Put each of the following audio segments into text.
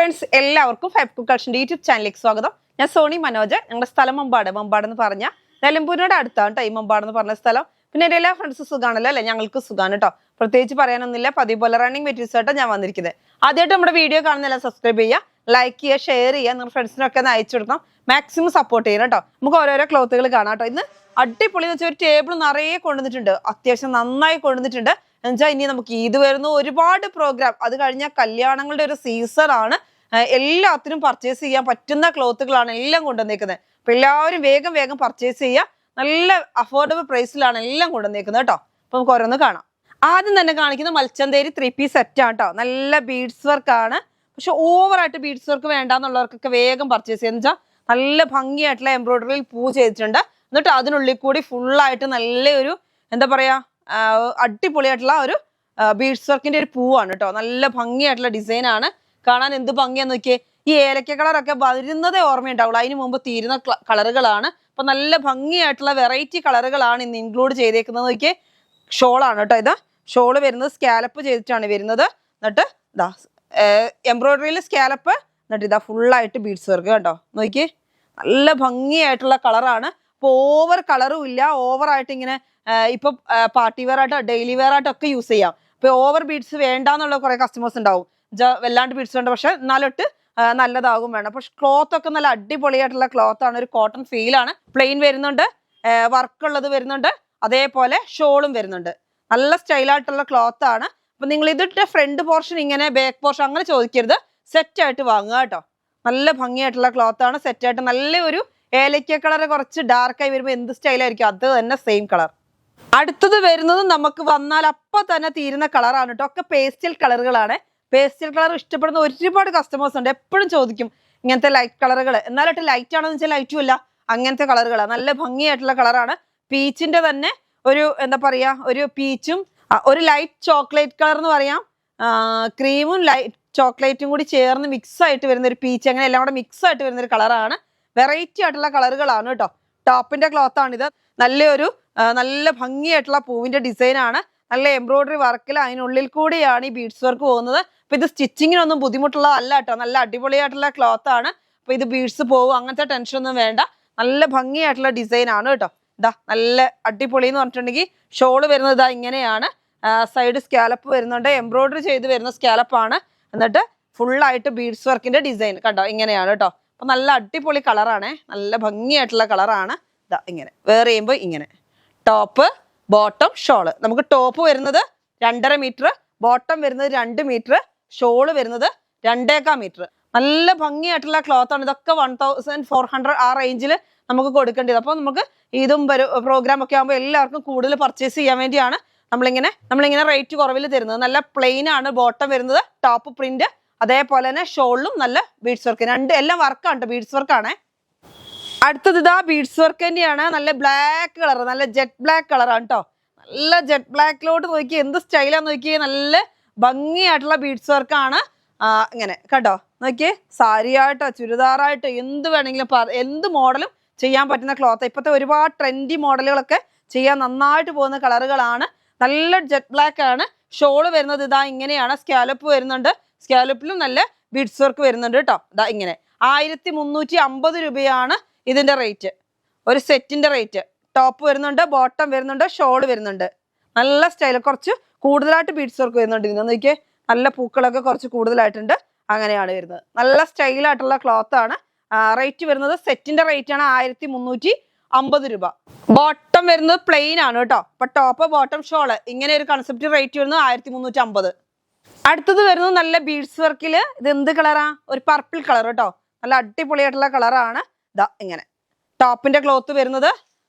Friends എല്ലാവർക്കും five cook collection YouTube ചാനലിലേക്ക് സ്വാഗതം. ഞാൻ സോണി മനോജ്. ഞങ്ങളുടെ സ്ഥലം മമ്പാട് എന്ന് പറഞ്ഞാൽ നിലമ്പൂരിനോട് അടുത്താണ് കേട്ടോ ഈ മമ്പാട് എന്ന് പറഞ്ഞ സ്ഥലം. പിന്നെ എൻ്റെ എല്ലാ ഫ്രണ്ട്സും സുഖാണല്ലോ അല്ലേ? ഞങ്ങൾക്ക് സുഖമാണ് കേട്ടോ. പ്രത്യേകിച്ച് പറയാനൊന്നുമില്ല. പതിവ് പോലെ റണ്ണിങ് മെറ്റീരിയൽസ് ആയിട്ടാണ് ഞാൻ വന്നിരിക്കുന്നത്. ആദ്യമായിട്ട് നമ്മുടെ വീഡിയോ കാണുന്നതെല്ലാം സബ്സ്ക്രൈബ് ചെയ്യുക, ലൈക്ക് ചെയ്യുക, ഷെയർ ചെയ്യുക, നിങ്ങളുടെ ഫ്രണ്ട്സിനൊക്കെ ഒന്ന് അയച്ചു കൊടുക്കണം. മാക്സിമം സപ്പോർട്ട് ചെയ്യണം കേട്ടോ. നമുക്ക് ഓരോരോ ക്ലോത്തുകൾ കാണാം കേട്ടോ. ഇന്ന് അടിപൊളി എന്ന് വെച്ചാൽ ഒരു ടേബിൾ നിറയെ കൊണ്ടുവന്നിട്ടുണ്ട്. അത്യാവശ്യം നന്നായി കൊണ്ടുവന്നിട്ടുണ്ട്. എന്നുവെച്ചാൽ ഇനി നമുക്ക് ഇത് വരുന്ന ഒരുപാട് പ്രോഗ്രാം, അത് കഴിഞ്ഞാൽ കല്യാണങ്ങളുടെ ഒരു സീസൺ ആണ്. എല്ലാത്തിനും പർച്ചേസ് ചെയ്യാൻ പറ്റുന്ന ക്ലോത്തുകളാണ് എല്ലാം കൊണ്ടുവന്നേക്കുന്നത്. അപ്പൊ എല്ലാവരും വേഗം വേഗം പർച്ചേസ് ചെയ്യുക. നല്ല അഫോർഡബിൾ പ്രൈസിലാണ് എല്ലാം കൊണ്ടുവന്നേക്കുന്നത് കേട്ടോ. അപ്പൊ നമുക്ക് ഓരോന്ന് കാണാം. ആദ്യം തന്നെ കാണിക്കുന്ന മൽച്ചന്തേരി 3 പീസ് സെറ്റ് ആണ് കേട്ടോ. നല്ല ബീഡ്സ് വർക്ക് ആണ്. പക്ഷെ ഓവറായിട്ട് ബീഡ്സ് വർക്ക് വേണ്ടാന്നുള്ളവർക്കൊക്കെ വേഗം പർച്ചേസ് ചെയ്യുക. വെച്ചാൽ നല്ല ഭംഗിയായിട്ടുള്ള എംബ്രോയിഡറിയിൽ പൂ ചെയ്തിട്ടുണ്ട്. എന്നിട്ട് അതിനുള്ളിൽ കൂടി ഫുള്ളായിട്ട് നല്ലൊരു എന്താ പറയാ അടിപൊളിയായിട്ടുള്ള ഒരു ബീഡ്സ് വർക്കിന്റെ ഒരു പൂവാണ് കേട്ടോ. നല്ല ഭംഗിയായിട്ടുള്ള ഡിസൈൻ ആണ്. കാണാൻ എന്ത് ഭംഗിയാന്ന് നോക്കിയേ. ഈ ഏലക്ക കളറൊക്കെ വരുന്നതേ ഓർമ്മയുണ്ടാവുള്ളൂ. അതിന് മുമ്പ് തീരുന്ന കളറുകളാണ്. അപ്പൊ നല്ല ഭംഗിയായിട്ടുള്ള വെറൈറ്റി കളറുകളാണ് ഇന്ന് ഇൻക്ലൂഡ് ചെയ്തേക്കുന്നത്. നോക്കിയേ, ഷോളാണ് കേട്ടോ. ഇത് ഷോള് വരുന്നത് സ്കാലപ്പ് ചെയ്തിട്ടാണ് വരുന്നത്. എന്നിട്ട് ഇതാ എംബ്രോയിഡറിയിൽ സ്കാലപ്പ്, എന്നിട്ട് ഇതാ ഫുള്ളായിട്ട് ബീഡ്സ് വർക്ക് കേട്ടോ. നോക്കിയേ, നല്ല ഭംഗിയായിട്ടുള്ള കളറാണ്. അപ്പൊ ഓവർ കളറും ഇല്ല. ഓവറായിട്ട് ഇങ്ങനെ ഇപ്പൊ പാർട്ടി വെയർ ആയിട്ടോ ഡെയിലി വെയർ ആയിട്ടോ ഒക്കെ യൂസ് ചെയ്യാം. ഇപ്പൊ ഓവർ ബീഡ്സ് വേണ്ടാന്നുള്ള കുറെ കസ്റ്റമേഴ്സ് ഉണ്ടാവും. വല്ലാണ്ട് ബീഡ്സ് ഉണ്ട്, പക്ഷെ എന്നാലിട്ട് നല്ലതാകും വേണം. പക്ഷെ ക്ലോത്ത് ഒക്കെ നല്ല അടിപൊളിയായിട്ടുള്ള ക്ലോത്ത് ആണ്. ഒരു കോട്ടൺ ഫീൽ ആണ്. പ്ലെയിൻ വരുന്നുണ്ട്, വർക്ക് ഉള്ളത് വരുന്നുണ്ട്, അതേപോലെ ഷോളും വരുന്നുണ്ട്. നല്ല സ്റ്റൈലായിട്ടുള്ള ക്ലോത്ത് ആണ്. അപ്പൊ നിങ്ങൾ ഇതിട്ട് ഫ്രണ്ട് പോർഷൻ ഇങ്ങനെ ബാക്ക് പോർഷൻ അങ്ങനെ ചോദിക്കരുത്, സെറ്റ് ആയിട്ട് വാങ്ങുക കേട്ടോ. നല്ല ഭംഗിയായിട്ടുള്ള ക്ലോത്ത് ആണ്. സെറ്റ് ആയിട്ട് നല്ല ഒരു ഏലക്ക കളർ കുറച്ച് ഡാർക്കായി വരുമ്പോൾ എന്ത് സ്റ്റൈലായിരിക്കും, അത് തന്നെ സെയിം കളർ. അടുത്തത് വരുന്നത് നമുക്ക് വന്നാൽ അപ്പൊ തന്നെ തീരുന്ന കളറാണ് കേട്ടോ. ഒക്കെ പേസ്റ്റൽ കളറുകളാണ്. പേസ്റ്റൽ കളർ ഇഷ്ടപ്പെടുന്ന ഒരുപാട് കസ്റ്റമേഴ്സ് ഉണ്ട്. എപ്പോഴും ചോദിക്കും ഇങ്ങനത്തെ ലൈറ്റ് കളറുകൾ. എന്നാലിട്ട് ലൈറ്റ് ആണെന്ന് വെച്ചാൽ ലൈറ്റും ഇല്ല, അങ്ങനത്തെ കളറുകളാണ്. നല്ല ഭംഗിയായിട്ടുള്ള കളറാണ്. പീച്ചിന്റെ തന്നെ ഒരു എന്താ പറയാ, ഒരു പീച്ചും ഒരു ലൈറ്റ് ചോക്ലേറ്റ് കളർ എന്ന് പറയാം, ക്രീമും ലൈറ്റ് ചോക്ലേറ്റും കൂടി ചേർന്ന് മിക്സ് ആയിട്ട് വരുന്ന ഒരു പീച്ച്, അങ്ങനെ എല്ലാം കൂടെ മിക്സ് ആയിട്ട് വരുന്ന ഒരു കളറാണ്. വെറൈറ്റി ആയിട്ടുള്ള കളറുകളാണ് കേട്ടോ. ടോപ്പിന്റെ ക്ലോത്ത് ആണിത്. നല്ലൊരു നല്ല ഭംഗിയായിട്ടുള്ള പൂവിന്റെ ഡിസൈൻ ആണ്. നല്ല എംബ്രോയിഡറി വർക്കിൽ അതിനുള്ളിൽ കൂടിയാണ് ഈ ബീഡ്സ് വർക്ക് പോകുന്നത്. അപ്പൊ ഇത് സ്റ്റിച്ചിങ്ങിനൊന്നും ബുദ്ധിമുട്ടുള്ളതല്ല കേട്ടോ. നല്ല അടിപൊളിയായിട്ടുള്ള ക്ലോത്ത് ആണ്. അപ്പൊ ഇത് ബീഡ്സ് പോകും അങ്ങനത്തെ ടെൻഷൻ ഒന്നും വേണ്ട. നല്ല ഭംഗിയായിട്ടുള്ള ഡിസൈൻ ആണ് കേട്ടോ. ഇതാ നല്ല അടിപൊളി എന്ന് പറഞ്ഞിട്ടുണ്ടെങ്കിൽ ഷോള് വരുന്നത് ഇതാ ഇങ്ങനെയാണ്. സൈഡ് സ്കാലപ്പ് വരുന്നുണ്ട്, എംബ്രോയിഡറി ചെയ്ത് വരുന്ന സ്കാലപ്പാണ്. എന്നിട്ട് ഫുള്ളായിട്ട് ബീഡ്സ് വർക്കിന്റെ ഡിസൈൻ കണ്ടോ, ഇങ്ങനെയാണ് കേട്ടോ. അപ്പൊ നല്ല അടിപൊളി കളറാണ്. നല്ല ഭംഗിയായിട്ടുള്ള കളറാണ്. ഇതാ ഇങ്ങനെ വേറെ ചെയ്യുമ്പോൾ ഇങ്ങനെ ടോപ്പ് ബോട്ടം ഷോള്. നമുക്ക് ടോപ്പ് വരുന്നത് 2.5 മീറ്റർ, ബോട്ടം വരുന്നത് 2 മീറ്റർ, ഷോള് വരുന്നത് 2.25 മീറ്റർ. നല്ല ഭംഗിയായിട്ടുള്ള ക്ലോത്ത് ആണ്. ഇതൊക്കെ 1400 ആ റേഞ്ചിൽ നമുക്ക് കൊടുക്കേണ്ടത്. അപ്പോൾ നമുക്ക് ഇതും പ്രോഗ്രാം ഒക്കെ ആകുമ്പോൾ എല്ലാവർക്കും കൂടുതൽ പർച്ചേസ് ചെയ്യാൻ വേണ്ടിയാണ് നമ്മളിങ്ങനെ റേറ്റ് കുറവിൽ തരുന്നത്. നല്ല പ്ലെയിൻ ആണ് ബോട്ടം വരുന്നത്, ടോപ്പ് പ്രിന്റ്, അതേപോലെ തന്നെ ഷോളിലും നല്ല ബീഡ്സ് വർക്ക്. എല്ലാം വർക്കാണ്, ബീഡ്സ് വർക്കാണ്. അടുത്തത് ഇതാ ബീഡ്സ് വർക്ക് തന്നെയാണ്. നല്ല ബ്ലാക്ക് കളർ, നല്ല ജെറ്റ് ബ്ലാക്ക് കളറാണ് കേട്ടോ. നല്ല ജെറ്റ് ബ്ലാക്കിലോട്ട് നോക്കി എന്ത് സ്റ്റൈലാന്ന് നോക്കിയേ. നല്ല ഭംഗിയായിട്ടുള്ള ബീഡ്സ് വർക്കാണ്. ഇങ്ങനെ കണ്ടോ നോക്കിയേ. സാരിയായിട്ടോ ചുരിദാറായിട്ടോ എന്ത് വേണമെങ്കിലും എന്ത് മോഡലും ചെയ്യാൻ പറ്റുന്ന ക്ലോത്ത്. ഇപ്പോഴത്തെ ഒരുപാട് ട്രെൻഡി മോഡലുകളൊക്കെ ചെയ്യാൻ നന്നായിട്ട് പോകുന്ന കളറുകളാണ്. നല്ല ജെറ്റ് ബ്ലാക്ക് ആണ്. ഷോള് വരുന്നത് ഇതാ ഇങ്ങനെയാണ്. സ്കാലപ്പ് വരുന്നുണ്ട്, സ്കാലപ്പിലും നല്ല ബീഡ്സ് വർക്ക് വരുന്നുണ്ട് കേട്ടോ. ഇതാ ഇങ്ങനെ 1350 രൂപയാണ് ഇതിന്റെ റേറ്റ്, ഒരു സെറ്റിന്റെ റേറ്റ്. ടോപ്പ് വരുന്നുണ്ട്, ബോട്ടം വരുന്നുണ്ട്, ഷോള് വരുന്നുണ്ട്. നല്ല സ്റ്റൈൽ, കുറച്ച് കൂടുതലായിട്ട് ബീഡ്സ് വർക്ക് വരുന്നുണ്ട്. ഇതിന് നോക്കിയേ, നല്ല പൂക്കളൊക്കെ കുറച്ച് കൂടുതലായിട്ടുണ്ട്. അങ്ങനെയാണ് വരുന്നത്. നല്ല സ്റ്റൈലായിട്ടുള്ള ക്ലോത്ത് ആണ്. റേറ്റ് വരുന്നത് സെറ്റിന്റെ റേറ്റ് ആണ് 1350 രൂപ. ബോട്ടം വരുന്നത് പ്ലെയിൻ ആണ് കേട്ടോ. അപ്പൊ ടോപ്പ് ബോട്ടം ഷോള് ഇങ്ങനെ ഒരു കൺസെപ്റ്റ് റേറ്റ് വരുന്നത് 1350. അടുത്തത് വരുന്നത് നല്ല ബീഡ്സ് വർക്കില്. ഇത് എന്ത് കളറാ? ഒരു പർപ്പിൾ കളർ കേട്ടോ. നല്ല അടിപൊളിയായിട്ടുള്ള കളറാണ്. ഇതാ ഇങ്ങനെ ടോപ്പിന്റെ ക്ലോത്ത് വരുന്നത്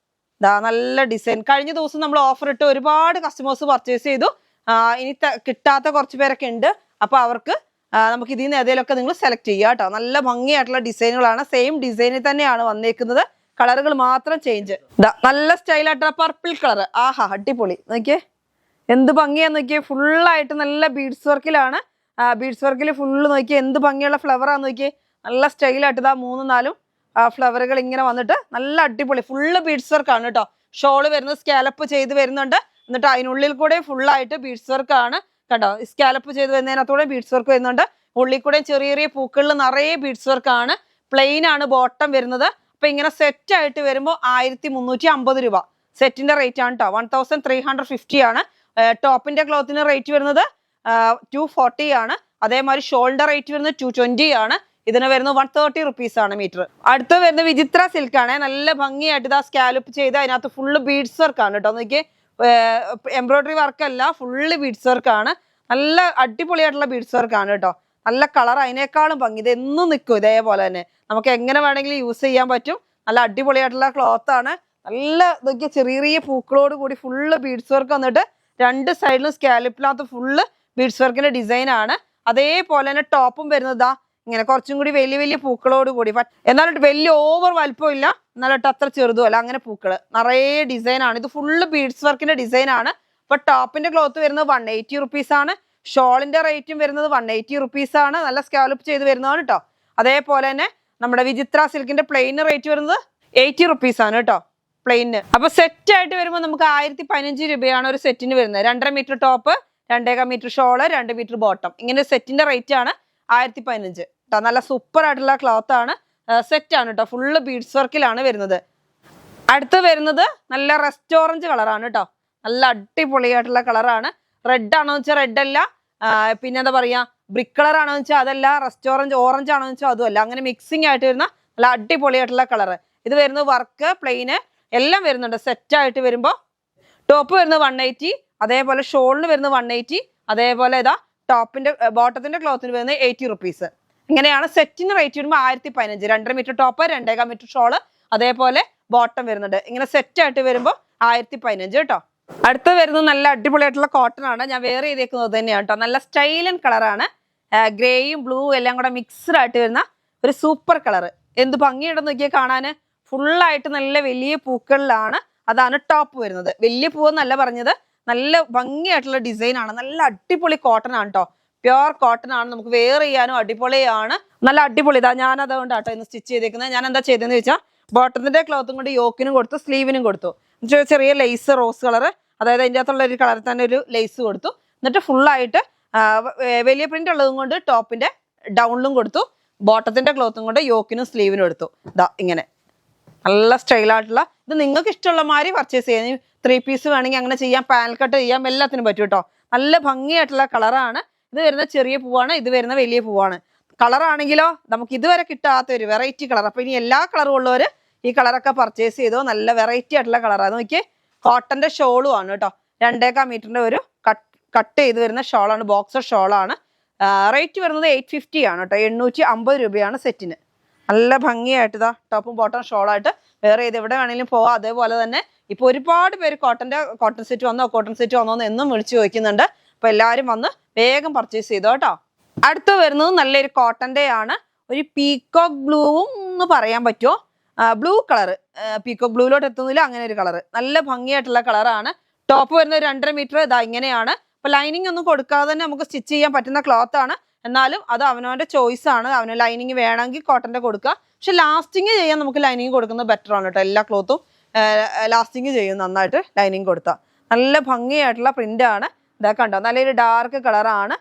ഇതാ നല്ല ഡിസൈൻ. കഴിഞ്ഞ ദിവസം നമ്മൾ ഓഫർ ഇട്ട് ഒരുപാട് കസ്റ്റമേഴ്സ് പർച്ചേസ് ചെയ്തു. ഇനി കിട്ടാത്ത കുറച്ച് പേരൊക്കെ ഉണ്ട്. അപ്പൊ അവർക്ക് നമുക്ക് ഇതിൽ നിന്ന് ഏതെങ്കിലുമൊക്കെ നിങ്ങൾ സെലക്ട് ചെയ്യുക കേട്ടോ. നല്ല ഭംഗിയായിട്ടുള്ള ഡിസൈനുകളാണ്. സെയിം ഡിസൈനിൽ തന്നെയാണ് വന്നേക്കുന്നത്, കളറുകൾ മാത്രം ചേഞ്ച്. ഇതാ നല്ല സ്റ്റൈലായിട്ടുള്ള പർപ്പിൾ കളർ. ആഹാ അടിപൊളി. നോക്കിയേ എന്ത് ഭംഗിയാന്ന് നോക്കിയേ. ഫുള്ളായിട്ട് നല്ല ബീഡ്സ് വർക്കിലാണ്. ബീഡ്സ് വർക്കിൽ ഫുള്ള് നോക്കിയേ എന്ത് ഭംഗിയുള്ള ഫ്ലവറാന്ന് നോക്കിയേ. നല്ല സ്റ്റൈലായിട്ട് ഇതാ 3-4 ഫ്ലവറുകൾ ഇങ്ങനെ വന്നിട്ട് നല്ല അടിപൊളി ഫുള്ള് ബീഡ്സ് വർക്കാണ് കേട്ടോ. ഷോള് വരുന്നത് സ്കാലപ്പ് ചെയ്ത് വരുന്നുണ്ട്. എന്നിട്ട് അതിനുള്ളിൽ കൂടെ ഫുള്ളായിട്ട് ബീഡ്സ് വർക്കാണ് കണ്ടോ. സ്കാലപ്പ് ചെയ്ത് വരുന്നതിനകത്തൂടെ ബീഡ്സ് വർക്ക് വരുന്നുണ്ട്. ഉള്ളിൽ കൂടെ ചെറിയ ചെറിയ പൂക്കളിൽ നിറയെ ബീഡ്സ് വർക്കാണ്. പ്ലെയിൻ ആണ് ബോട്ടം വരുന്നത്. അപ്പൊ ഇങ്ങനെ സെറ്റ് ആയിട്ട് വരുമ്പോൾ 1350 രൂപ സെറ്റിന്റെ റേറ്റ് ആണ് കേട്ടോ. 1350 ആണ്. ടോപ്പിന്റെ ക്ലോത്തിന് റേറ്റ് വരുന്നത് 240 ആണ്. അതേമാതിരി ഷോളിന്റെ റേറ്റ് വരുന്നത് 220 ആണ്. ഇതിന് വരുന്നത് 130 റുപ്പീസ് ആണ് മീറ്റർ. അടുത്ത് വരുന്നത് വിചിത്ര സിൽക്ക് ആണ്. നല്ല ഭംഗിയായിട്ട് ഇതാ സ്കാലപ്പ് ചെയ്ത് അതിനകത്ത് ഫുള്ള് ബീഡ്സ് വർക്ക് ആണ് കേട്ടോ. നോക്കിയേ, എംബ്രോയിഡറി വർക്ക് അല്ല, ഫുള്ള് ബീഡ്സ് വർക്ക് ആണ്. നല്ല അടിപൊളിയായിട്ടുള്ള ബീഡ്സ് വർക്ക് ആണ് കേട്ടോ. നല്ല കളർ, അതിനേക്കാളും ഭംഗി. ഇത് എന്നും നിൽക്കും ഇതേപോലെ തന്നെ. നമുക്ക് എങ്ങനെ വേണമെങ്കിലും യൂസ് ചെയ്യാൻ പറ്റും. നല്ല അടിപൊളിയായിട്ടുള്ള ക്ലോത്ത് ആണ്. നല്ല ഇതൊക്കെ ചെറിയ ചെറിയ പൂക്കളോട് കൂടി ഫുള്ള് ബീഡ്സ് വർക്ക് വന്നിട്ട് രണ്ട് സൈഡിലും സ്കാലപ്പിനകത്ത് ഫുള്ള് ബീഡ്സ് വർക്കിന്റെ ഡിസൈൻ ആണ്. അതേപോലെ തന്നെ ടോപ്പും വരുന്നതാ ഇങ്ങനെ കുറച്ചും കൂടി വലിയ വലിയ പൂക്കളോട് കൂടി. എന്നാലും വലിയ ഓവർ വലുപ്പമില്ല, എന്നാലിട്ട് അത്ര ചെറുതുമല്ല, അങ്ങനെ പൂക്കള് നിറയെ ഡിസൈൻ ആണ്. ഇത് ഫുള്ള് ബീഡ്സ് വർക്കിന്റെ ഡിസൈൻ ആണ്. അപ്പൊ ടോപ്പിന്റെ ക്ലോത്ത് വരുന്നത് 180 റുപ്പീസ് ആണ്. ഷോളിന്റെ റേറ്റും വരുന്നത് 180 റുപ്പീസ് ആണ്. നല്ല സ്കാലപ്പ് ചെയ്ത് വരുന്നതാണ് കേട്ടോ. അതേപോലെ തന്നെ നമ്മുടെ വിചിത്ര സിൽക്കിന്റെ പ്ലെയിൻ റേറ്റ് വരുന്നത് 80 റുപ്പീസ് ആണ് കേട്ടോ, പ്ലെയിന്. അപ്പൊ സെറ്റ് ആയിട്ട് വരുമ്പോൾ നമുക്ക് 1015 രൂപയാണ് ഒരു സെറ്റിന് വരുന്നത്. 2.5 metre top, 2.25 metre shawl, 2 metre bottom. ഇങ്ങനെ സെറ്റിന്റെ റേറ്റ് ആണ് 1015 കേട്ടോ. നല്ല സൂപ്പർ ആയിട്ടുള്ള ക്ലോത്ത് ആണ്, സെറ്റ് ആണ് കേട്ടോ. ഫുള്ള് ബീഡ്സ് വർക്കിലാണ് വരുന്നത്. അടുത്ത് വരുന്നത് നല്ല റെസ്റ്റ് ഓറഞ്ച് കളറാണ് കേട്ടോ. നല്ല അടിപൊളിയായിട്ടുള്ള കളറാണ്. റെഡ് ആണോ വെച്ചാൽ റെഡ് അല്ല, പിന്നെ എന്താ പറയാ ബ്രിക്ക് കളർ ആണോ വെച്ചാൽ അതല്ല, റെസ്റ്റ് ഓറഞ്ച് ഓറഞ്ച് ആണോ വെച്ചാൽ അതും അല്ല. അങ്ങനെ മിക്സിംഗ് ആയിട്ട് വരുന്ന നല്ല അടിപൊളിയായിട്ടുള്ള കളറ്. ഇത് വരുന്നത് വർക്ക്, പ്ലെയിന് എല്ലാം വരുന്നുണ്ട് സെറ്റ് ആയിട്ട് വരുമ്പോൾ. ടോപ്പ് വരുന്നത് 180, അതേപോലെ ഷോളിന് വരുന്നത് 180, അതേപോലെ ഇതാ ടോപ്പിന്റെ ബോട്ടത്തിന്റെ ക്ലോത്തിന് വരുന്നത് 80 റുപ്പീസ്. ഇങ്ങനെയാണ് സെറ്റിന് റേറ്റ് വരുമ്പോൾ 1015. 2.5 മീറ്റർ ടോപ്പ്, 2.25 മീറ്റർ ഷോള്, അതേപോലെ ബോട്ടം വരുന്നുണ്ട്. ഇങ്ങനെ സെറ്റ് ആയിട്ട് വരുമ്പോൾ 1015 കേട്ടോ. അടുത്ത് വരുന്നത് നല്ല അടിപൊളിയായിട്ടുള്ള കോട്ടൺ ആണ്. ഞാൻ വെയർ ചെയ്തേക്കുന്നത് തന്നെയാണ് കേട്ടോ. നല്ല സ്റ്റൈലൻ കളറാണ്. ഗ്രേയും ബ്ലൂ എല്ലാം കൂടെ മിക്സ്ഡ് ആയിട്ട് വരുന്ന ഒരു സൂപ്പർ കളർ. എന്ത് ഭംഗിയുണ്ടെന്ന് നോക്കിയാൽ കാണാന്. ഫുള്ളായിട്ട് നല്ല വലിയ പൂക്കളിലാണ്. അതാണ് ടോപ്പ് വരുന്നത്. വലിയ പൂവെന്നല്ല പറഞ്ഞത്, നല്ല ഭംഗിയായിട്ടുള്ള ഡിസൈൻ ആണ്. നല്ല അടിപൊളി കോട്ടൺ ആണ് കേട്ടോ. പ്യുവർ കോട്ടൺ ആണ്. നമുക്ക് വെയർ ചെയ്യാനും അടിപൊളിയാണ്. നല്ല അടിപൊളി. ഇതാ ഞാൻ അതുകൊണ്ട് കേട്ടോ ഇന്ന് സ്റ്റിച്ച് ചെയ്തേക്കുന്നത്. ഞാൻ എന്താ ചെയ്തതെന്ന് ചോദിച്ചാൽ ബോട്ടത്തിന്റെ ക്ലോത്തും കൊണ്ട് യോക്കിനും കൊടുത്തു, സ്ലീവിനും കൊടുത്തു. ചെറിയ ലേസ് റോസ് കളർ, അതായത് അതിൻ്റെ അകത്തുള്ള ഒരു കളറിൽ തന്നെ ഒരു ലേസ് കൊടുത്തു. എന്നിട്ട് ഫുള്ളായിട്ട് വലിയ പ്രിന്റ് ഉള്ളതും കൊണ്ട് ടോപ്പിന്റെ ഡൗണിലും കൊടുത്തു, ബോട്ടത്തിന്റെ ക്ലോത്തും കൊണ്ട് യോക്കിനും സ്ലീവിനും എടുത്തു. ഇതാ ഇങ്ങനെ നല്ല സ്റ്റൈലായിട്ടുള്ള. ഇത് നിങ്ങൾക്ക് ഇഷ്ടമുള്ള മാതിരി പർച്ചേസ് ചെയ്യാം. 3 പീസ് വേണമെങ്കിൽ അങ്ങനെ ചെയ്യാം, പാനൽ കട്ട് ചെയ്യാം, എല്ലാത്തിനും പറ്റും കേട്ടോ. നല്ല ഭംഗിയായിട്ടുള്ള കളറാണ്. ഇത് വരുന്ന ചെറിയ പൂവാണ്, ഇത് വരുന്ന വലിയ പൂവാണ്. കളറാണെങ്കിലോ നമുക്ക് ഇതുവരെ കിട്ടാത്ത ഒരു വെറൈറ്റി കളർ. അപ്പൊ ഇനി എല്ലാ കളറും ഉള്ളവര് ഈ കളറൊക്കെ പർച്ചേസ് ചെയ്തോ. നല്ല വെറൈറ്റി ആയിട്ടുള്ള കളറാണ്. നോക്കിയേ, കോട്ടന്റെ ഷോളും ആണ് കേട്ടോ. 2.25 മീറ്ററിന്റെ ഒരു കട്ട് ചെയ്ത് വരുന്ന ഷോളാണ്, ബോക്സർ ഷോളാണ്. റേറ്റ് വരുന്നത് 850 ആണ് കേട്ടോ. 850 രൂപയാണ് സെറ്റിന്. നല്ല ഭംഗിയായിട്ട് ഇതാ ടോപ്പും ബോട്ടം ഷോളായിട്ട് വേറെ ചെയ്ത് എവിടെ വേണമെങ്കിലും പോവാം. അതേപോലെ തന്നെ ഇപ്പൊ ഒരുപാട് പേര് കോട്ടൺ സെറ്റ് വന്നോ എന്ന് എന്നും വിളിച്ചു ചോദിക്കുന്നുണ്ട്. അപ്പൊ എല്ലാവരും വന്ന് വേഗം പർച്ചേസ് ചെയ്തോ കേട്ടോ. അടുത്ത് വരുന്നത് നല്ലൊരു കോട്ടന്റെ ആണ്. ഒരു പീകോക്ക് ബ്ലൂവും എന്ന് പറയാൻ പറ്റുമോ, ബ്ലൂ കളർ. പീകോക്ക് ബ്ലൂയിലോട്ട് എത്തുന്നില്ല, അങ്ങനെ ഒരു കളർ. നല്ല ഭംഗിയായിട്ടുള്ള കളറാണ്. ടോപ്പ് വരുന്നത് 2.5 മീറ്റർ. ഇതാ ഇങ്ങനെയാണ്. അപ്പൊ ലൈനിങ് ഒന്നും കൊടുക്കാതെ തന്നെ നമുക്ക് സ്റ്റിച്ച് ചെയ്യാൻ പറ്റുന്ന ക്ലോത്ത് ആണ്. എന്നാലും അത് അവനവന്റെ ചോയ്സ് ആണ്. അവന് ലൈനിങ് വേണമെങ്കിൽ കോട്ടന്റെ കൊടുക്കുക. പക്ഷെ ലാസ്റ്റിങ് ചെയ്യാൻ നമുക്ക് ലൈനിങ് കൊടുക്കുന്നത് ബെറ്റർ ആണ് കേട്ടോ. എല്ലാ ക്ലോത്തും ലാസ്റ്റിങ് ചെയ്യും നന്നായിട്ട് ലൈനിങ് കൊടുത്താൽ. നല്ല ഭംഗിയായിട്ടുള്ള പ്രിന്റ് ആണ്. ഇതൊക്കെ കണ്ടോ, നല്ലൊരു ഡാർക്ക് കളറാണ്.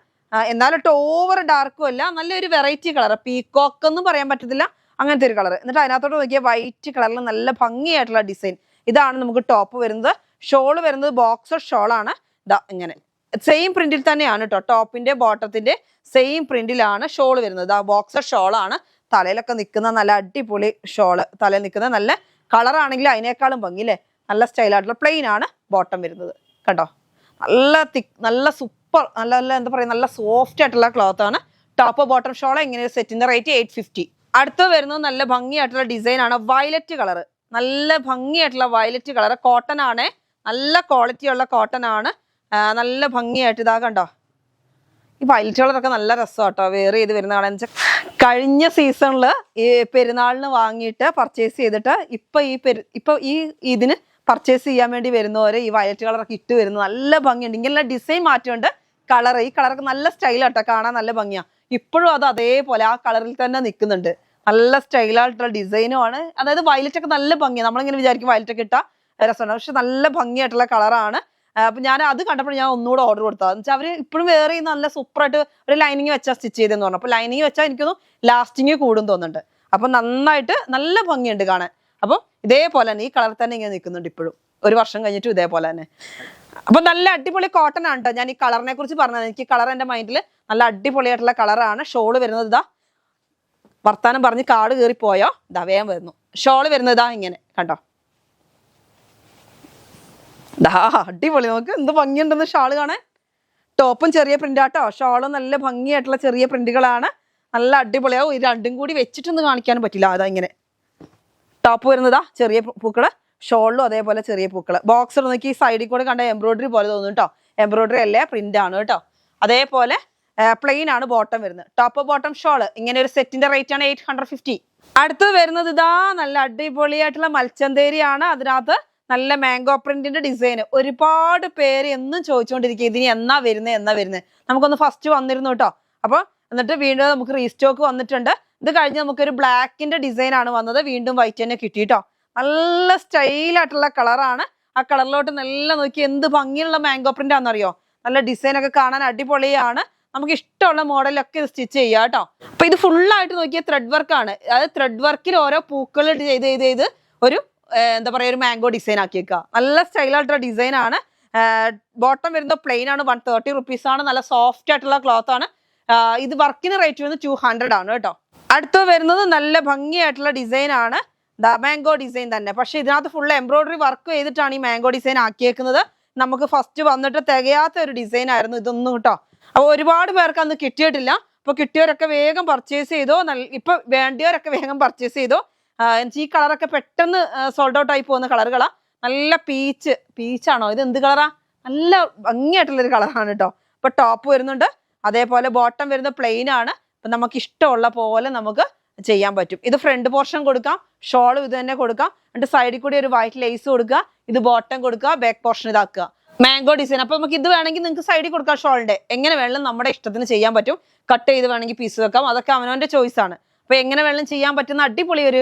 എന്നാലും ഓവർ ഡാർക്കും അല്ല, നല്ലൊരു വെറൈറ്റി കളർ. പീകോക്ക് ഒന്നും പറയാൻ പറ്റത്തില്ല, അങ്ങനത്തെ ഒരു കളർ. എന്നിട്ട് അതിനകത്തോട്ട് നോക്കിയാൽ വൈറ്റ് കളറിൽ നല്ല ഭംഗിയായിട്ടുള്ള ഡിസൈൻ. ഇതാണ് നമുക്ക് ടോപ്പ് വരുന്നത്. ഷോള് വരുന്നത് ബോക്സർ ഷോളാണ്. ഇതാ ഇങ്ങനെ സെയിം പ്രിന്റിൽ തന്നെയാണ് കേട്ടോ. ടോപ്പിന്റെ ബോട്ടത്തിന്റെ സെയിം പ്രിന്റിലാണ് ഷോള് വരുന്നത്. ആ ബോക്സർ ഷോളാണ്. തലയിലൊക്കെ നിൽക്കുന്ന നല്ല അടിപൊളി ഷോള്. തലയിൽ നിൽക്കുന്ന നല്ല കളറാണെങ്കിൽ അതിനേക്കാളും ഭംഗി അല്ലേ. നല്ല സ്റ്റൈലായിട്ടുള്ള പ്ലെയിൻ ആണ് ബോട്ടം വരുന്നത് കേട്ടോ. നല്ല നല്ല സൂപ്പർ, നല്ല എന്താ പറയുക, നല്ല സോഫ്റ്റ് ആയിട്ടുള്ള ക്ലോത്ത് ആണ്. Top bottom shawl. ഇങ്ങനെ സെറ്റിന്റെ റേറ്റ് 850. അടുത്ത് വരുന്നത് നല്ല ഭംഗിയായിട്ടുള്ള ഡിസൈൻ ആണ്. Violet colour. നല്ല ഭംഗിയായിട്ടുള്ള വയലറ്റ് കളർ. കോട്ടൺ ആണ്. നല്ല ക്വാളിറ്റി ഉള്ള കോട്ടൺ ആണ്. നല്ല ഭംഗിയായിട്ട് ഇതാ കണ്ടോ. ഈ വയലറ്റ് കളറൊക്കെ നല്ല രസം കേട്ടോ വെയർ ചെയ്ത് വരുന്ന കാണാൻ. വെച്ചാൽ കഴിഞ്ഞ സീസണിൽ ഈ പെരുന്നാളിന് വാങ്ങിയിട്ട് പർച്ചേസ് ചെയ്തിട്ട് ഇപ്പൊ ഈ ഇതിന് പർച്ചേസ് ചെയ്യാൻ വേണ്ടി വരുന്നവരെ ഈ വയലറ്റ് കളറൊക്കെ ഇട്ട് വരുന്നു. നല്ല ഭംഗിയുണ്ട്. ഇങ്ങനെ ഡിസൈൻ മാറ്റമുണ്ട്. ഈ കളറൊക്കെ നല്ല സ്റ്റൈലാട്ടോ, കാണാൻ നല്ല ഭംഗിയാ. ഇപ്പോഴും അത് അതേപോലെ ആ കളറിൽ തന്നെ നിൽക്കുന്നുണ്ട്. നല്ല സ്റ്റൈലായിട്ടുള്ള ഡിസൈനും ആണ്. അതായത് വയലറ്റ് ഒക്കെ നല്ല ഭംഗിയാണ്. നമ്മളിങ്ങനെ വിചാരിക്കും വയലറ്റ് ഒക്കെ ഇട്ടാൽ രസമുണ്ട്, പക്ഷെ നല്ല ഭംഗിയായിട്ടുള്ള കളറാണ്. അപ്പൊ ഞാൻ അത് കണ്ടപ്പോൾ ഞാൻ ഒന്നുകൂടെ ഓർഡർ കൊടുത്തത്. എന്ന് വെച്ചാൽ അവര് ഇപ്പോഴും വേറെ നല്ല സൂപ്പറായിട്ട് ഒരു ലൈനിങ് വെച്ചാൽ സ്റ്റിച്ച് ചെയ്തെന്ന് പറഞ്ഞു. അപ്പൊ ലൈനിങ് വെച്ചാൽ എനിക്കൊന്നും ലാസ്റ്റിങ് കൂടും തോന്നുന്നുണ്ട്. അപ്പൊ നന്നായിട്ട് നല്ല ഭംഗിയുണ്ട് കാണാൻ. അപ്പൊ ഇതേപോലെ തന്നെ ഈ കളർ തന്നെ ഇങ്ങനെ നിൽക്കുന്നുണ്ട് ഇപ്പോഴും, ഒരു വർഷം കഴിഞ്ഞിട്ടും ഇതേപോലെ തന്നെ. അപ്പൊ നല്ല അടിപൊളി കോട്ടൺ ആണ് കേട്ടോ. ഞാൻ ഈ കളറിനെ കുറിച്ച് പറഞ്ഞത്, എനിക്ക് കളർ എന്റെ മൈൻഡിൽ നല്ല അടിപൊളിയായിട്ടുള്ള കളറാണ്. ഷോള് വരുന്നത് ഇതാ, വർത്താനം പറഞ്ഞ് കാട് കയറി പോയോ, ഇതാ വേഗം വരുന്നു. ഷോള് വരുന്നത് ഇതാ ഇങ്ങനെ കണ്ടോ, ദാ അടിപൊളി. നമുക്ക് എന്ത് ഭംഗിയുണ്ടെന്ന് ഷാള് കാണാൻ. ടോപ്പും ചെറിയ പ്രിന്റാട്ടോ, ഷോളും നല്ല ഭംഗിയായിട്ടുള്ള ചെറിയ പ്രിന്റുകളാണ്. നല്ല അടിപൊളിയാവും. ഇത് രണ്ടും കൂടി വെച്ചിട്ടൊന്നും കാണിക്കാനും പറ്റില്ല. അതാ ഇങ്ങനെ ടോപ്പ് വരുന്നതാ ചെറിയ പൂക്കള്, ഷോളിലും അതേപോലെ ചെറിയ പൂക്കള്. ബോക്സർ നോക്കി ഈ സൈഡിൽ കൂടെ കണ്ട എംബ്രോയിഡറി പോലെ തോന്നും കേട്ടോ. എംബ്രോയിഡറി അല്ലേ, പ്രിന്റ് ആണ് കേട്ടോ. അതേപോലെ പ്ലെയിൻ ആണ് ബോട്ടം വരുന്നത്. ടോപ്പ് ബോട്ടം ഷോള് ഇങ്ങനെ ഒരു സെറ്റിന്റെ റേറ്റ് ആണ് 850. അടുത്തത് വരുന്നത് ഇതാ നല്ല അടിപൊളിയായിട്ടുള്ള മൽച്ചന്തേരിയാണ്. അതിനകത്ത് നല്ല മാംഗോ പ്രിന്റിന്റെ ഡിസൈൻ. ഒരുപാട് പേര് എന്നും ചോദിച്ചുകൊണ്ടിരിക്കുക ഇതിന് എന്നാ വരുന്നത്. നമുക്കൊന്ന് ഫസ്റ്റ് വന്നിരുന്നു കേട്ടോ. അപ്പൊ എന്നിട്ട് വീണ്ടും നമുക്ക് റീസ്റ്റോക്ക് വന്നിട്ടുണ്ട്. ഇത് കഴിഞ്ഞ് നമുക്കൊരു ബ്ലാക്കിന്റെ ഡിസൈൻ ആണ് വന്നത്. വീണ്ടും വൈറ്റ് തന്നെ കിട്ടിട്ടോ. നല്ല സ്റ്റൈലായിട്ടുള്ള കളറാണ്. ആ കളറിലോട്ട് നല്ല നോക്കി എന്ത് ഭംഗിയുള്ള മാംഗോ പ്രിന്റ് ആണെന്നറിയോ. നല്ല ഡിസൈൻ ഒക്കെ കാണാൻ അടിപൊളിയാണ്. നമുക്ക് ഇഷ്ടമുള്ള മോഡലൊക്കെ ഇത് സ്റ്റിച്ച് ചെയ്യാം കേട്ടോ. അപ്പൊ ഇത് ഫുള്ളായിട്ട് നോക്കിയ ത്രെഡ് വർക്ക് ആണ്. അതായത് ത്രെഡ് വർക്കിൽ ഓരോ പൂക്കൾ ചെയ്ത് ഒരു എന്താ പറയാ ഒരു മാംഗോ ഡിസൈൻ ആക്കിയേക്കുക. നല്ല സ്റ്റൈലായിട്ടുള്ള ഡിസൈൻ ആണ്. ബോട്ടം വരുന്നത് പ്ലെയിൻ ആണ്. 130 റുപ്പീസ് ആണ്. നല്ല സോഫ്റ്റ് ആയിട്ടുള്ള ക്ലോത്ത് ആണ്. ഇത് വർക്കിന് റേറ്റ് വരുന്നത് 200 ആണ് കേട്ടോ. അടുത്ത് വരുന്നത് നല്ല ഭംഗിയായിട്ടുള്ള ഡിസൈൻ ആണ്. മാംഗോ ഡിസൈൻ തന്നെ, പക്ഷെ ഇതിനകത്ത് ഫുൾ എംബ്രോയിഡറി വർക്ക് ചെയ്തിട്ടാണ് ഈ മാംഗോ ഡിസൈൻ ആക്കിയേക്കുന്നത്. നമുക്ക് ഫസ്റ്റ് വന്നിട്ട് തികയാത്ത ഒരു ഡിസൈൻ ആയിരുന്നു ഇതൊന്നും കേട്ടോ. അപ്പൊ ഒരുപാട് പേർക്ക് അന്ന് കിട്ടിയിട്ടില്ല. അപ്പൊ കിട്ടിയവരൊക്കെ വേഗം പർച്ചേസ് ചെയ്തോ. ഇപ്പൊ വേണ്ടിയവരൊക്കെ വേഗം പർച്ചേസ് ചെയ്തോ. ഈ കളറൊക്കെ പെട്ടെന്ന് സോൾഡ് ഔട്ട് ആയി പോകുന്ന കളറുകളാ. നല്ല പീച്ചാണോ ഇത്, എന്ത് കളറാ, നല്ല ഭംഗിയായിട്ടുള്ളൊരു കളറാണ് കേട്ടോ. അപ്പൊ ടോപ്പ് വരുന്നുണ്ട്, അതേപോലെ ബോട്ടം വരുന്നത് പ്ലെയിൻ ആണ്. അപ്പൊ നമുക്ക് ഇഷ്ടമുള്ള പോലെ നമുക്ക് ചെയ്യാൻ പറ്റും. ഇത് ഫ്രണ്ട് പോർഷൻ കൊടുക്കാം, ഷോളും ഇത് തന്നെ കൊടുക്കാം. എന്നിട്ട് സൈഡിൽ കൂടി ഒരു വൈറ്റ് ലേസ് കൊടുക്കുക, ഇത് ബോട്ടം കൊടുക്കുക, ബാക്ക് പോർഷൻ ഇതാക്കുക. Mango design. അപ്പൊ നമുക്ക് ഇത് വേണമെങ്കിൽ നിങ്ങൾക്ക് സൈഡിൽ കൊടുക്കാം. ഷോളിന്റെ എങ്ങനെ വേണം നമ്മുടെ ഇഷ്ടത്തിന് ചെയ്യാൻ പറ്റും. കട്ട് ചെയ്ത് വേണമെങ്കിൽ പീസ് വെക്കാം. അതൊക്കെ അവനവന്റെ ചോയ്സ് ആണ്. അപ്പൊ എങ്ങനെ വേണം ചെയ്യാൻ പറ്റുന്ന അടിപൊളി ഒരു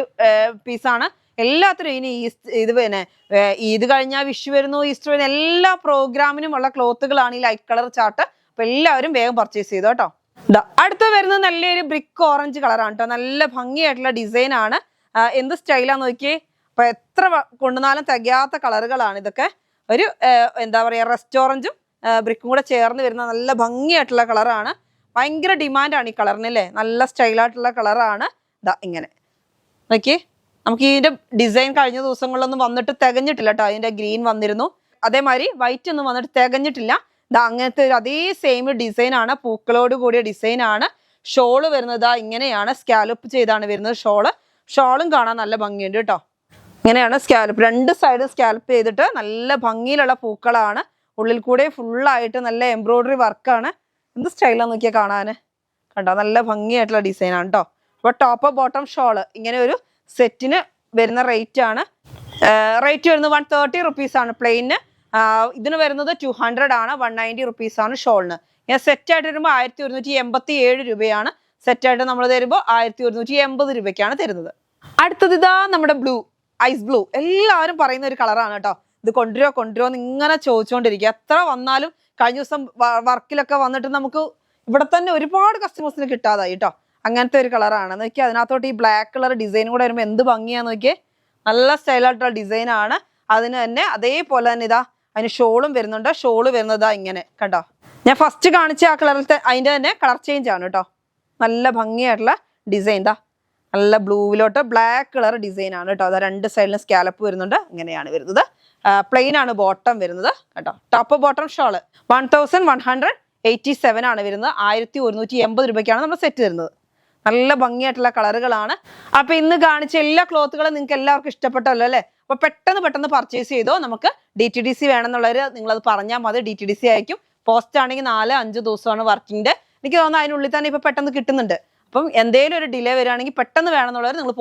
പീസാണ്. എല്ലാത്തിനും ഇനി ഇത് പിന്നെ ഈദ് കഴിഞ്ഞാൽ വിഷു വരുന്നു, ഈസ്റ്റർ വരുന്നു, എല്ലാ പ്രോഗ്രാമിനും ഉള്ള ക്ലോത്തുകളാണ് ഈ ലൈറ്റ് കളർ ചാർട്ട്. അപ്പൊ എല്ലാവരും വേഗം പർച്ചേസ് ചെയ്തോ കേട്ടോ. അടുത്ത വരുന്നത് നല്ലൊരു ബ്രിക്ക് ഓറഞ്ച് കളറാണ് കേട്ടോ. നല്ല ഭംഗിയായിട്ടുള്ള ഡിസൈൻ ആണ്. എന്ത് സ്റ്റൈലാന്ന് നോക്കിയേ. അപ്പൊ എത്ര കൊണ്ടുവന്നാലും തികയാത്ത കളറുകളാണ് ഇതൊക്കെ. ഒരു എന്താ പറയാ റെസ്റ്റോറൻറ്റും ബ്രിക്കും കൂടെ ചേർന്ന് വരുന്ന നല്ല ഭംഗിയായിട്ടുള്ള കളറാണ്. ഭയങ്കര ഡിമാൻഡാണ് ഈ കളറിന് അല്ലേ. നല്ല സ്റ്റൈലായിട്ടുള്ള കളറാണ്. ഇങ്ങനെ നോക്കിയേ. നമുക്ക് ഇതിന്റെ ഡിസൈൻ കഴിഞ്ഞ ദിവസങ്ങളിലൊന്നും വന്നിട്ട് തികഞ്ഞിട്ടില്ല കേട്ടോ. അതിന്റെ ഗ്രീൻ വന്നിരുന്നു, അതേമാതിരി വൈറ്റ് ഒന്നും വന്നിട്ട് തികഞ്ഞിട്ടില്ല. അങ്ങനത്തെ ഒരു അതേ സെയിം ഡിസൈൻ ആണ്. പൂക്കളോട് കൂടിയ ഡിസൈൻ ആണ്. ഷോള് വരുന്നത് ഇങ്ങനെയാണ്. സ്കാലപ്പ് ചെയ്താണ് വരുന്നത് ഷോളും കാണാൻ നല്ല ഭംഗിയുണ്ട് കേട്ടോ. ഇങ്ങനെയാണ് സ്കാലപ്പ്, രണ്ട് സൈഡും സ്കാലപ്പ് ചെയ്തിട്ട് നല്ല ഭംഗിയിലുള്ള പൂക്കളാണ്. ഉള്ളിൽ കൂടെ ഫുള്ളായിട്ട് നല്ല എംബ്രോയിഡറി വർക്കാണ്. എന്ത് സ്റ്റൈലാന്ന് നോക്കിയാൽ കാണാന് കണ്ടോ. നല്ല ഭംഗിയായിട്ടുള്ള ഡിസൈൻ ആണ് കേട്ടോ. അപ്പൊ ടോപ്പ് ബോട്ടം ഷോള് ഇങ്ങനെ ഒരു സെറ്റിന് വരുന്ന റേറ്റ് ആണ്. റേറ്റ് വരുന്നത് 130 റുപ്പീസ് ആണ് പ്ലെയിന്. ഇതിന് വരുന്നത് 200 ആണ്. 190 റുപ്പീസ് ആണ് ഷോളിന്. ഇങ്ങനെ സെറ്റായിട്ട് വരുമ്പോൾ 1187 രൂപയാണ്. സെറ്റായിട്ട് നമ്മൾ തരുമ്പോൾ 1180 രൂപയ്ക്കാണ് തരുന്നത്. അടുത്തത് ഇതാ നമ്മുടെ ബ്ലൂ, ഐസ് ബ്ലൂ. എല്ലാവരും പറയുന്ന ഒരു കളറാണ് കേട്ടോ. ഇത് കൊണ്ടുവരുമോ എന്ന് ഇങ്ങനെ ചോദിച്ചുകൊണ്ടിരിക്കുക. എത്ര വന്നാലും കഴിഞ്ഞ ദിവസം വർക്കിലൊക്കെ വന്നിട്ട് നമുക്ക് ഇവിടെ തന്നെ ഒരുപാട് കസ്റ്റമേഴ്സിന് കിട്ടാതായി കേട്ടോ. അങ്ങനത്തെ ഒരു കളറാണ് നോക്കി. അതിനകത്തോട്ട് ഈ ബ്ലാക്ക് കളർ ഡിസൈൻ കൂടെ വരുമ്പോൾ എന്ത് ഭംഗിയാന്ന് നോക്കിയേ. നല്ല സ്റ്റൈലായിട്ടുള്ള ഡിസൈൻ ആണ്. അതിന് തന്നെ അതേപോലെ തന്നെ ഇതാ അതിന് ഷോളും വരുന്നുണ്ട്. ഷോള് വരുന്നത് ഇങ്ങനെ കണ്ടോ. ഞാൻ ഫസ്റ്റ് കാണിച്ച ആ കളറിലത്തെ അതിന്റെ തന്നെ കളർ ചേഞ്ച് ആണ് കേട്ടോ. നല്ല ഭംഗിയായിട്ടുള്ള ഡിസൈൻ. നല്ല ബ്ലൂവിലോട്ട് ബ്ലാക്ക് കളർ ഡിസൈൻ ആണ് കേട്ടോ. അത് രണ്ട് സൈഡിലും സ്കാലപ്പ് വരുന്നുണ്ട്. ഇങ്ങനെയാണ് വരുന്നത്. പ്ലെയിൻ ആണ് ബോട്ടം വരുന്നത് കേട്ടോ. ടോപ്പ് ബോട്ടം ഷോള് 1187 ആണ് വരുന്നത്. 1180 രൂപയ്ക്കാണ് നമ്മൾ സെറ്റ് തരുന്നത്. നല്ല ഭംഗിയായിട്ടുള്ള കളറുകളാണ്. അപ്പൊ ഇന്ന് കാണിച്ച എല്ലാ ക്ലോത്തുകളും നിങ്ങൾക്ക് എല്ലാവർക്കും ഇഷ്ടപ്പെട്ടല്ലോ അല്ലെ. അപ്പൊ പെട്ടെന്ന് പർച്ചേസ് ചെയ്തോ. നമുക്ക് DTDC വേണമെന്നുള്ളവര് നിങ്ങളത് പറഞ്ഞാൽ മതി. DTDC അയക്കും. പോസ്റ്റ് ആണെങ്കിൽ 4-5 ദിവസമാണ് വർക്കിംഗ് ഡേ. എനിക്ക് തോന്നുന്നു അതിനുള്ളിൽ തന്നെ ഇപ്പൊ പെട്ടെന്ന് കിട്ടുന്നുണ്ട്. അപ്പം എന്തെങ്കിലും ഒരു ഡിലേ വരികയാണെങ്കിൽ പെട്ടെന്ന് വേണമെന്നുള്ളവർ നിങ്ങൾ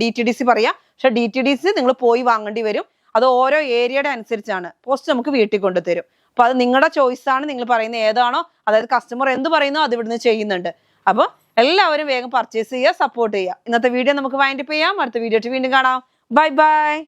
DTDC പറയാം. പക്ഷെ DTDC നിങ്ങൾ പോയി വാങ്ങേണ്ടി വരും. അത് ഓരോ ഏരിയയുടെ അനുസരിച്ചാണ്. പോസ്റ്റ് നമുക്ക് വീട്ടിൽ കൊണ്ടുതരും. അപ്പൊ അത് നിങ്ങളുടെ ചോയ്സ് ആണ്. നിങ്ങൾ പറയുന്നത് ഏതാണോ, അതായത് കസ്റ്റമർ എന്ത് പറയുന്നോ അത് ഇവിടുന്ന് ചെയ്യുന്നുണ്ട്. അപ്പൊ എല്ലാവരും വേഗം പർച്ചേസ് ചെയ്യുക, സപ്പോർട്ട് ചെയ്യുക. ഇന്നത്തെ വീഡിയോ നമുക്ക് വൈൻഡപ്പ് ചെയ്യാം. അടുത്ത വീഡിയോ വീണ്ടും കാണാം. Bye bye.